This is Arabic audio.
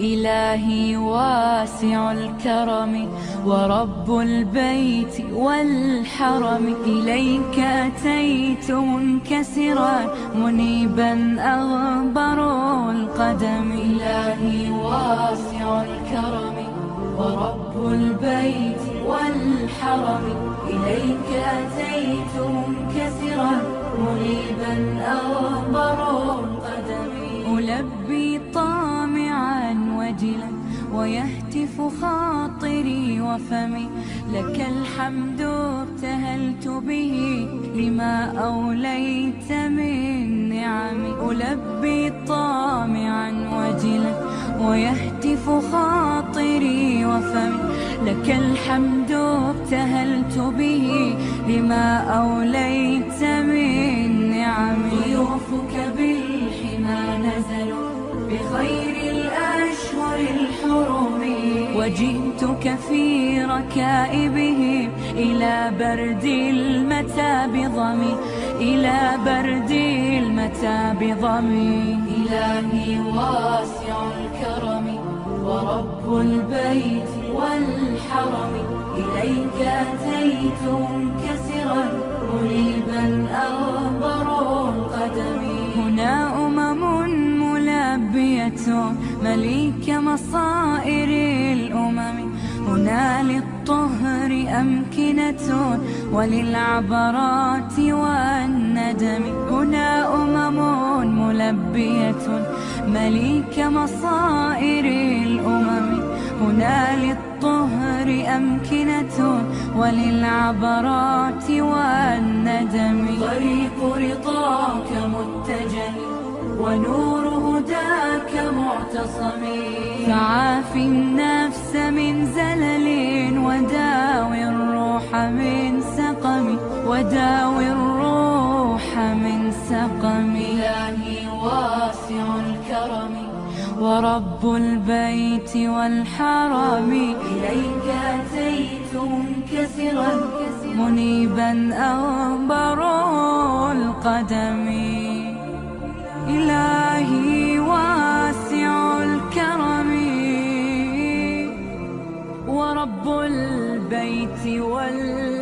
إلهي واسع الكرم ورب البيت والحرم، إليك أتيت منكسرا منيبا أغبر القدم. إلهي واسع الكرم ورب البيت والحرم، إليك أتيت منكسرا منيبا أغبر القدم. ألبي طامعا وجلا ويهتف خاطري وفمي، لك الحمد ابتهلت به لما أوليت من نعمي. ألبي طامعا وجلا ويهتف خاطري وفمي، لك الحمد ابتهلت به لما أوليت من نعمي. ضيوفك بالحمى نزلوا بخير الأشهر الحرم، وجئتك في ركائبهم إلى برد المتى بضمي، إلى برد المتى بضمي. إلهي واسع الكرم ورب البيت والحرم، إليك أتيت منكسرا منيبا أغبر القدم. هنا ملبية مليك مصائر الأمم، هنا للطهر أمكنة وللعبرات والندم. هنا ملبية مليك مصائر الأمم، هنا للطهر أمكنة وللعبرات والندم. طريق رضاك متجه ونور هداك معتصم، فعاف النفس من زلل وداوي الروح من سقم، وداوي الروح من سقم. إلهي واسع الكرم ورب البيت والحرم، إليك أتيت منكسرا منيبا أغبر القدم. إلهي واسع الكرم ورب البيت والحرم،